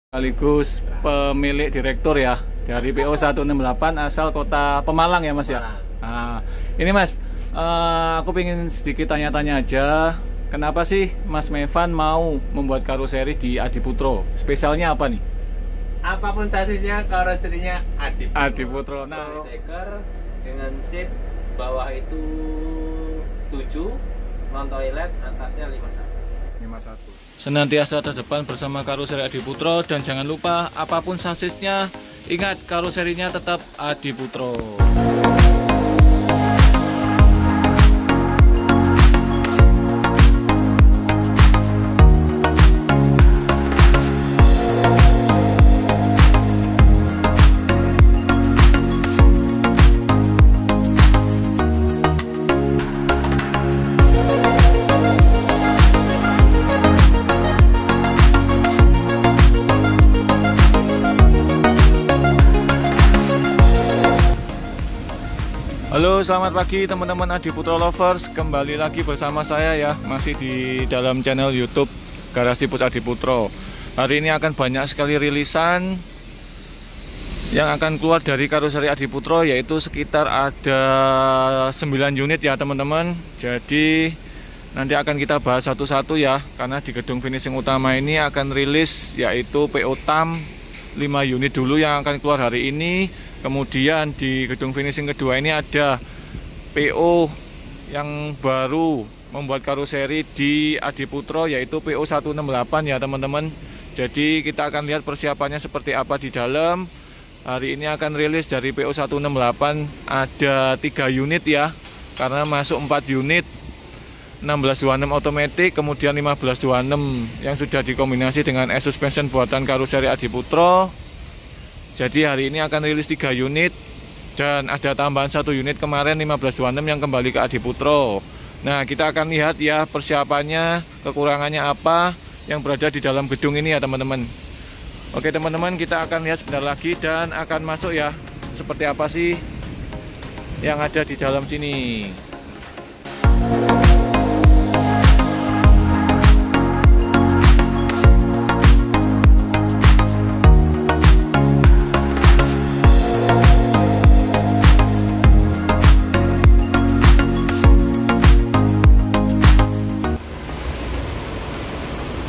sekaligus pemilik direktur ya dari PO 168 asal kota Pemalang ya Mas ya. Nah, ini Mas, aku pengen sedikit tanya-tanya aja. Kenapa sih Mas Mevan mau membuat karoseri di Adiputro? Spesialnya apa nih? Apapun sasisnya, karoserinya Adiputro. Adiputro. Nah, Decker dengan seat bawah itu 7, non toilet, atasnya 51. 51. Senantiasa terdepan bersama karoseri Adiputro, dan jangan lupa apapun sasisnya, ingat karoserinya tetap Adiputro. Halo, selamat pagi teman-teman Adiputro Lovers. Kembali lagi bersama saya ya, masih di dalam channel YouTube Garasi Bus Adiputro. Hari ini akan banyak sekali rilisan yang akan keluar dari karoseri Adiputro, yaitu sekitar ada 9 unit ya teman-teman. Jadi nanti akan kita bahas satu-satu ya, karena di gedung finishing utama ini akan rilis yaitu PO TAM 5 unit dulu yang akan keluar hari ini. Kemudian di gedung finishing kedua ini ada PO yang baru membuat karoseri di Adiputro, yaitu PO 168 ya teman-teman. Jadi kita akan lihat persiapannya seperti apa di dalam. Hari ini akan rilis dari PO 168 ada 3 unit ya, karena masuk 4 unit 1626 otomatis, kemudian 1526 yang sudah dikombinasi dengan S-suspension buatan karoseri Adiputro. Jadi hari ini akan rilis 3 unit, dan ada tambahan 1 unit kemarin 1526 yang kembali ke Adiputro. Nah, kita akan lihat ya persiapannya, kekurangannya apa yang berada di dalam gedung ini ya teman-teman. Oke teman-teman, kita akan lihat sebentar lagi dan akan masuk ya, seperti apa sih yang ada di dalam sini.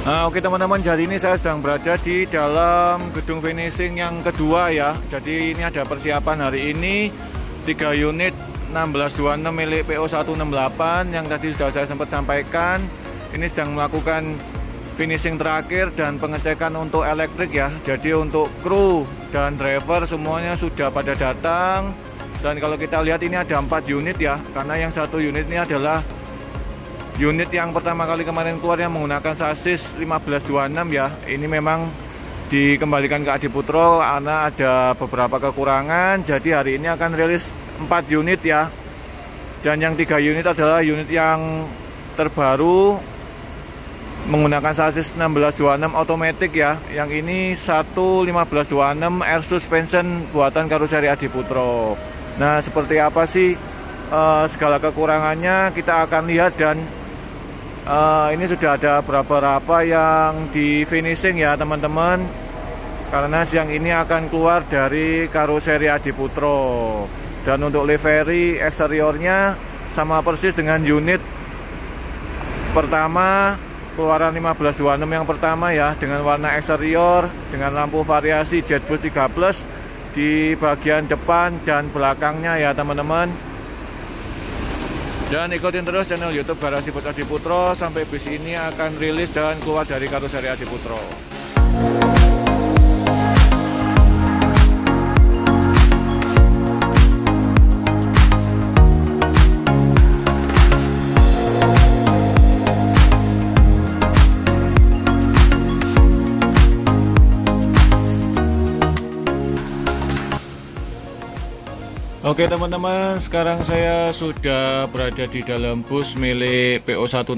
Nah, oke teman-teman, jadi ini saya sedang berada di dalam gedung finishing yang kedua ya. Jadi ini ada persiapan hari ini 3 unit 1626 milik PO 168 yang tadi sudah saya sempat sampaikan. Ini sedang melakukan finishing terakhir dan pengecekan untuk elektrik ya. Jadi untuk kru dan driver semuanya sudah pada datang. Dan kalau kita lihat ini ada 4 unit ya, karena yang 1 unit ini adalah unit yang pertama kali kemarin keluar yang menggunakan sasis 1526 ya. Ini memang dikembalikan ke Adiputro karena ada beberapa kekurangan. Jadi hari ini akan rilis 4 unit ya. Dan yang 3 unit adalah unit yang terbaru menggunakan sasis 1626 otomatis ya. Yang ini 1526 air suspension buatan karoseri Adiputro. Nah, seperti apa sih segala kekurangannya kita akan lihat, dan ini sudah ada beberapa yang di finishing ya teman-teman, karena siang ini akan keluar dari karoseri Adiputro. Dan untuk livery eksteriornya sama persis dengan unit pertama, keluaran 1526 yang pertama ya, dengan warna eksterior dengan lampu variasi Jetbus 3+ di bagian depan dan belakangnya ya teman-teman. Dan ikutin terus channel YouTube Garasi Bus Adiputro sampai bus ini akan rilis dan keluar dari karoseri Adiputro. Oke teman-teman, sekarang saya sudah berada di dalam bus milik PO 168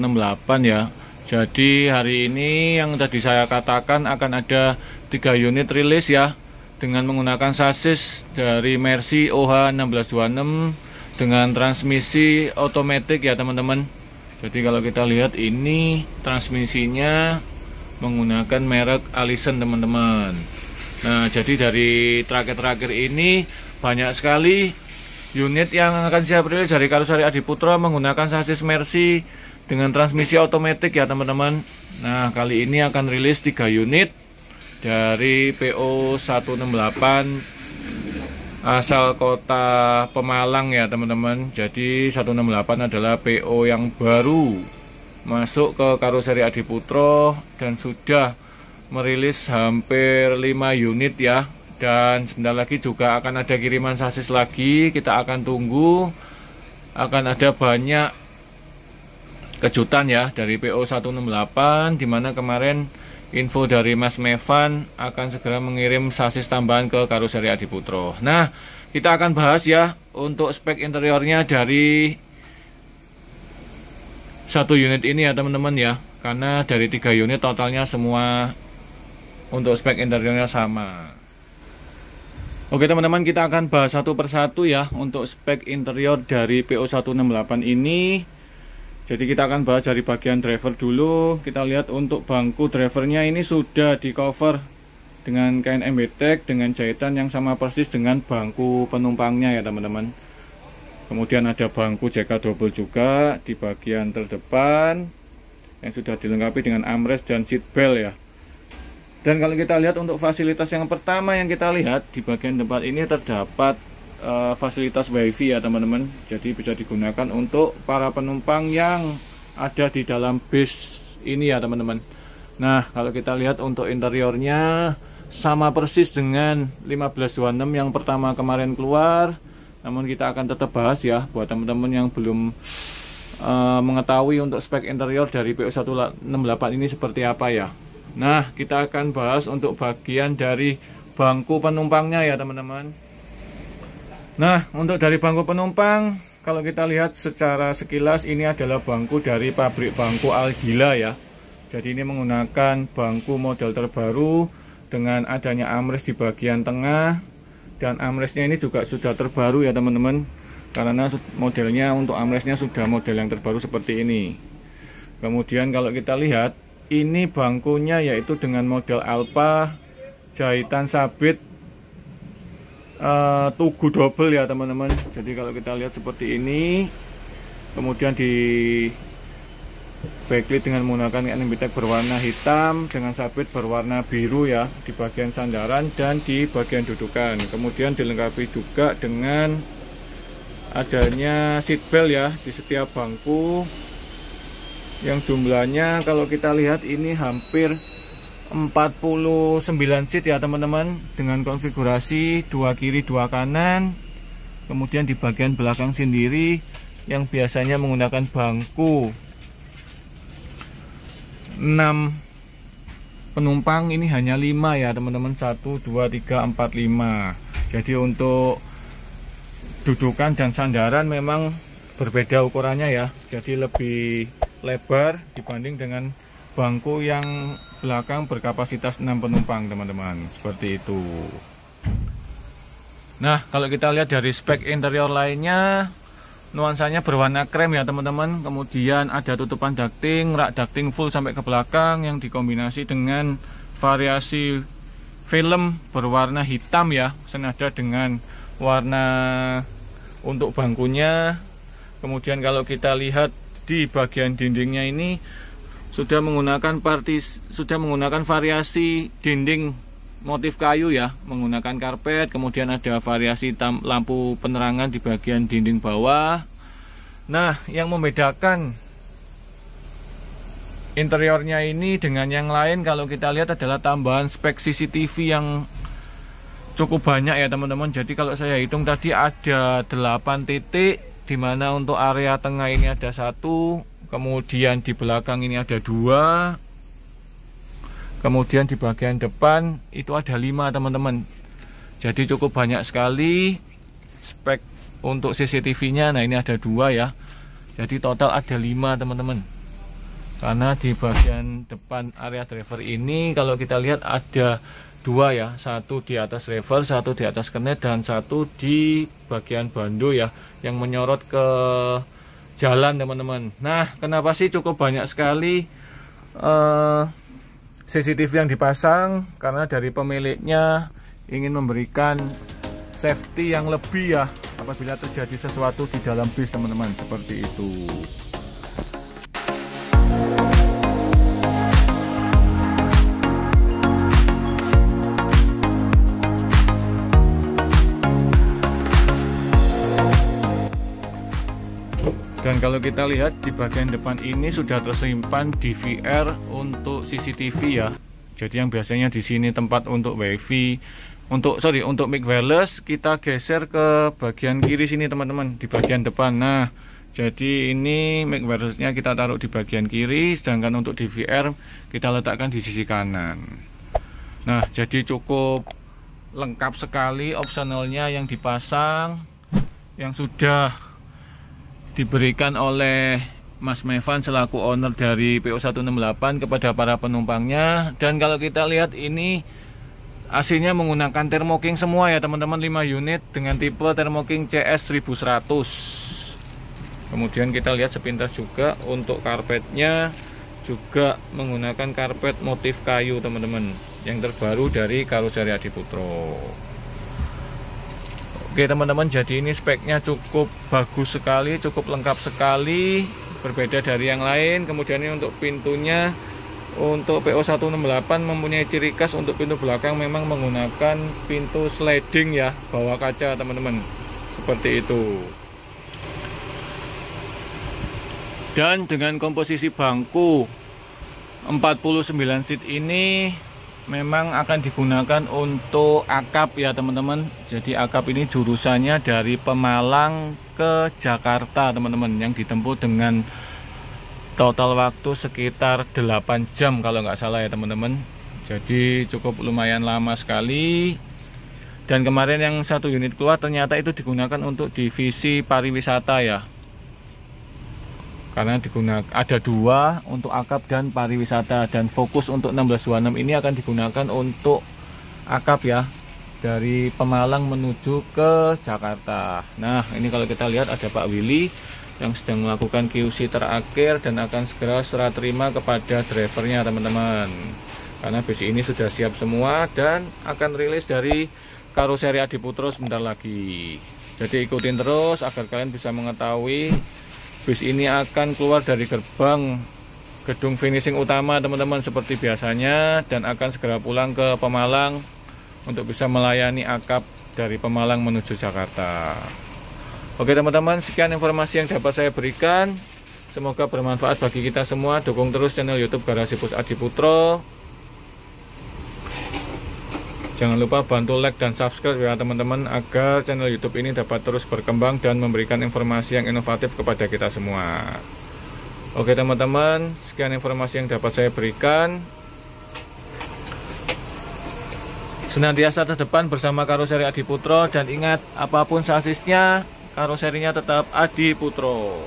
ya. Jadi hari ini yang tadi saya katakan akan ada 3 unit rilis ya, dengan menggunakan sasis dari Mercy OH 1626 dengan transmisi otomatis ya teman-teman. Jadi kalau kita lihat ini transmisinya menggunakan merek Allison teman-teman. Nah, jadi dari terakhir-terakhir ini banyak sekali unit yang akan siap rilis dari Karoseri Adiputro menggunakan sasis Mercy dengan transmisi otomatis ya teman-teman. Nah, kali ini akan rilis 3 unit dari PO 168 asal kota Pemalang ya teman-teman. Jadi 168 adalah PO yang baru masuk ke Karoseri Adiputro dan sudah merilis hampir 5 unit ya. Dan sebentar lagi juga akan ada kiriman sasis lagi. Kita akan tunggu, akan ada banyak kejutan ya dari PO 168, dimana kemarin info dari Mas Mevan akan segera mengirim sasis tambahan ke Karoseri Adiputro. Nah, kita akan bahas ya untuk spek interiornya dari 1 unit ini ya teman-teman ya. Karena dari 3 unit totalnya semua untuk spek interiornya sama. Oke teman-teman, kita akan bahas satu persatu ya untuk spek interior dari PO 168 ini. Jadi kita akan bahas dari bagian driver dulu. Kita lihat untuk bangku drivernya ini sudah di cover dengan kain MBTEK dengan jahitan yang sama persis dengan bangku penumpangnya ya teman-teman. Kemudian ada bangku JK double juga di bagian terdepan yang sudah dilengkapi dengan armrest dan seat belt ya. Dan kalau kita lihat untuk fasilitas yang pertama yang kita lihat di bagian depan ini terdapat fasilitas wifi ya teman-teman. Jadi bisa digunakan untuk para penumpang yang ada di dalam bis ini ya teman-teman. Nah, kalau kita lihat untuk interiornya sama persis dengan 1526 yang pertama kemarin keluar. Namun kita akan tetap bahas ya buat teman-teman yang belum mengetahui untuk spek interior dari PO 168 ini seperti apa ya. Nah, kita akan bahas untuk bagian dari bangku penumpangnya ya teman-teman. Nah, untuk dari bangku penumpang, kalau kita lihat secara sekilas ini adalah bangku dari pabrik bangku Algila ya. Jadi ini menggunakan bangku model terbaru dengan adanya armrest di bagian tengah. Dan armrestnya ini juga sudah terbaru ya teman-teman. Karena modelnya untuk armrestnya sudah model yang terbaru seperti ini. Kemudian kalau kita lihat, ini bangkunya yaitu dengan model Alpha, jahitan sabit, tugu double ya teman-teman. Jadi kalau kita lihat seperti ini, kemudian di backlit dengan menggunakan kain MBTEK berwarna hitam dengan sabit berwarna biru ya di bagian sandaran dan di bagian dudukan. Kemudian dilengkapi juga dengan adanya seat belt ya di setiap bangku, yang jumlahnya kalau kita lihat ini hampir 49 seat ya teman-teman, dengan konfigurasi 2 kiri 2 kanan. Kemudian di bagian belakang sendiri yang biasanya menggunakan bangku 6 penumpang, ini hanya 5 ya teman-teman, 1, 2, 3, 4, 5. Jadi untuk dudukan dan sandaran memang berbeda ukurannya ya, jadi lebih lebar dibanding dengan bangku yang belakang berkapasitas 6 penumpang teman-teman, seperti itu. Nah, kalau kita lihat dari spek interior lainnya, nuansanya berwarna krem ya teman-teman. Kemudian ada tutupan ducting, rak ducting full sampai ke belakang yang dikombinasi dengan variasi film berwarna hitam ya, senada dengan warna untuk bangkunya. Kemudian kalau kita lihat di bagian dindingnya ini sudah menggunakan variasi dinding motif kayu ya, menggunakan karpet. Kemudian ada variasi lampu penerangan di bagian dinding bawah. Nah, yang membedakan interiornya ini dengan yang lain kalau kita lihat adalah tambahan spek CCTV yang cukup banyak ya teman-teman. Jadi kalau saya hitung tadi ada 8 titik, dimana untuk area tengah ini ada 1, kemudian di belakang ini ada 2, kemudian di bagian depan itu ada 5 teman-teman. Jadi cukup banyak sekali spek untuk CCTV nya. Nah, ini ada 2 ya, jadi total ada 5 teman-teman. Karena di bagian depan area driver ini kalau kita lihat ada 2 ya, 1 di atas lever, 1 di atas kernet, dan 1 di bagian bando ya, yang menyorot ke jalan teman-teman. Nah, kenapa sih cukup banyak sekali CCTV yang dipasang karena dari pemiliknya ingin memberikan safety yang lebih ya apabila terjadi sesuatu di dalam bis teman-teman, seperti itu. Dan kalau kita lihat di bagian depan ini sudah tersimpan DVR untuk CCTV ya. Jadi yang biasanya di sini tempat untuk WiFi, untuk mic wireless, kita geser ke bagian kiri sini teman-teman, di bagian depan. Nah, jadi ini mic wirelessnya kita taruh di bagian kiri, sedangkan untuk DVR kita letakkan di sisi kanan. Nah, jadi cukup lengkap sekali opsionalnya yang dipasang, yang sudah diberikan oleh Mas Mevan selaku owner dari PO168 kepada para penumpangnya. Dan kalau kita lihat ini AC-nya menggunakan Thermo-King semua ya teman-teman, 5 unit dengan tipe Thermo-King CS1100. Kemudian kita lihat sepintas juga untuk karpetnya juga menggunakan karpet motif kayu teman-teman, yang terbaru dari karoseri Adiputro. Oke teman-teman, jadi ini speknya cukup bagus sekali, cukup lengkap sekali, berbeda dari yang lain. Kemudian ini untuk pintunya, untuk PO168 mempunyai ciri khas untuk pintu belakang memang menggunakan pintu sliding ya, bawah kaca teman-teman, seperti itu. Dan dengan komposisi bangku 49 seat ini memang akan digunakan untuk akap ya teman-teman. Jadi akap ini jurusannya dari Pemalang ke Jakarta teman-teman, yang ditempuh dengan total waktu sekitar 8 jam kalau nggak salah ya teman-teman. Jadi cukup lumayan lama sekali. Dan kemarin yang 1 unit keluar ternyata itu digunakan untuk divisi pariwisata ya, karena ada 2 untuk akap dan pariwisata. Dan fokus untuk 1626 ini akan digunakan untuk akap ya, dari Pemalang menuju ke Jakarta. Nah ini kalau kita lihat ada Pak Willy yang sedang melakukan QC terakhir dan akan segera serah terima kepada drivernya teman-teman, karena bis ini sudah siap semua dan akan rilis dari karoseri Adiputro sebentar lagi. Jadi ikutin terus agar kalian bisa mengetahui bis ini akan keluar dari gerbang gedung finishing utama teman-teman seperti biasanya, dan akan segera pulang ke Pemalang untuk bisa melayani akap dari Pemalang menuju Jakarta. Oke teman-teman, sekian informasi yang dapat saya berikan, semoga bermanfaat bagi kita semua. Dukung terus channel YouTube Garasi Bus Adiputro. Jangan lupa bantu like dan subscribe ya teman-teman, agar channel YouTube ini dapat terus berkembang dan memberikan informasi yang inovatif kepada kita semua. Oke teman-teman, sekian informasi yang dapat saya berikan. Senantiasa terdepan bersama karoseri Adiputro, dan ingat, apapun sasisnya, karoserinya tetap Adiputro.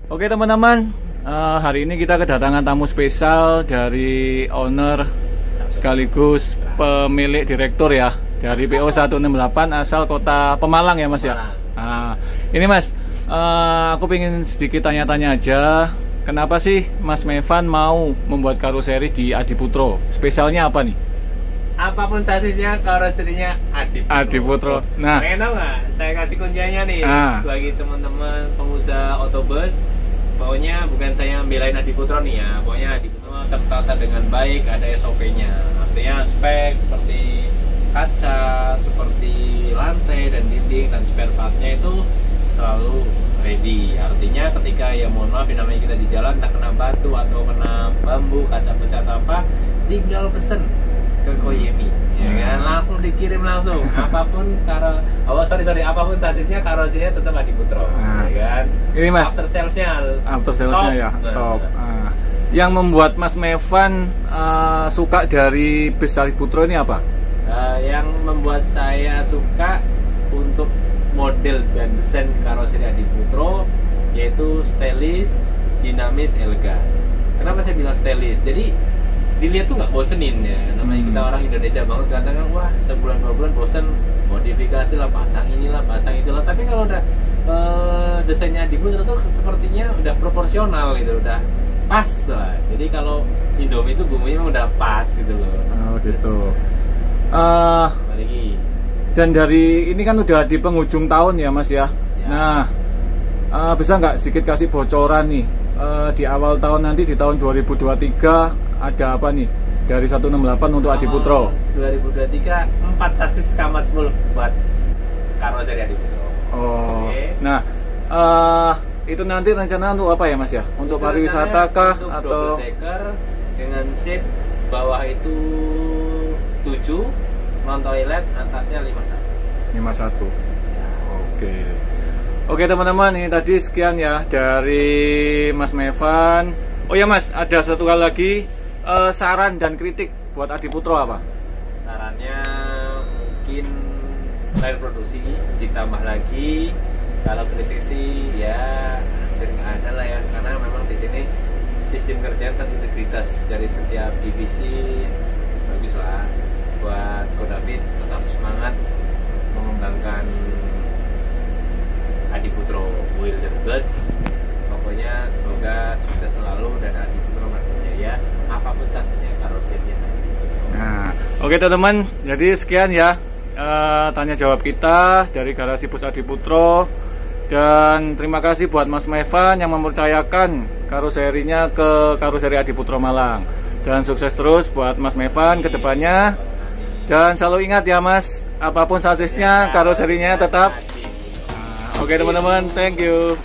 Oke teman-teman, hari ini kita kedatangan tamu spesial dari owner sekaligus pemilik direktur ya, dari PO168 asal kota Pemalang ya Mas ya. Nah, ini Mas, aku pengen sedikit tanya-tanya aja, kenapa sih Mas Mevan mau membuat karoseri di Adiputro? Spesialnya apa nih? Apapun sasisnya, karoserinya Adiputro. Nah, pengen tau nggak? Saya kasih kunciannya nih bagi teman-teman pengusaha otobus. Pokoknya bukan saya belain Adiputro nih ya, pokoknya Adiputro tertata dengan baik, ada SOP-nya. Artinya spek seperti kaca, seperti lantai dan dinding, dan spare part-nya itu selalu ready. Artinya ketika ya mohon maaf namanya kita di jalan tak kena batu atau kena bambu, kaca pecah apa, tinggal pesen ke Koyemi ya kan, langsung dikirim langsung. Apapun apapun sasisnya, karoserinya tetap Adiputro ya kan. Ini Mas, after salesnya ya top. Yang membuat Mas Mevan suka dari bis Adiputro ini apa? Yang membuat saya suka untuk model dan desain karoseri Adiputro yaitu stylish, dinamis, elegan. Kenapa saya bilang stylish? Jadi dilihat tuh nggak bosenin ya, namanya kita orang Indonesia banget, kadang-kadang wah sebulan 2 bulan bosen, modifikasi lah, pasang inilah, pasang itulah. Tapi kalau udah desainnya Adiputro tuh sepertinya udah proporsional gitu, udah pas lah. Jadi kalau Indomie itu bumbunya memang udah pas gitu loh. Oh gitu. Lagi. Dan dari ini kan udah di penghujung tahun ya Mas ya. Siap. Nah, bisa nggak sedikit kasih bocoran nih di awal tahun nanti di tahun 2023 ada apa nih dari 168 untuk Adiputro? 2023 4 sasis kamar 10 buat karoseri Adiputro. Oh. Okay. Nah, itu nanti rencana untuk apa ya Mas ya? Untuk itu pariwisata kah untuk atau double decker dengan seat bawah itu 7, non toilet, atasnya 51. 51. Ya. Oke. Oke teman-teman, ini tadi sekian ya dari Mas Mevan. Oh ya Mas, ada satu hal lagi, saran dan kritik buat Adiputro apa? Sarannya mungkin lain produksi ditambah lagi. Kalau kritik sih ya hampir nggak ada lah ya, karena memang di sini sistem kerja terintegritas dari setiap divisi bagus lah. Buat Ko David tetap semangat mengembangkan Adiputro Wilder Bus. Pokoknya semoga sukses selalu dan Adiputro makin jaya apapun sasisnya, karoserinya. Nah, oke teman-teman, jadi sekian ya tanya jawab kita dari Garasi Bus Adiputro. Dan terima kasih buat Mas Mevan yang mempercayakan karoserinya ke Karoseri Adiputro Malang. Dan sukses terus buat Mas Mevan ke depannya. Dan selalu ingat ya Mas, apapun sasisnya, karoserinya tetap. Oke teman-teman, thank you.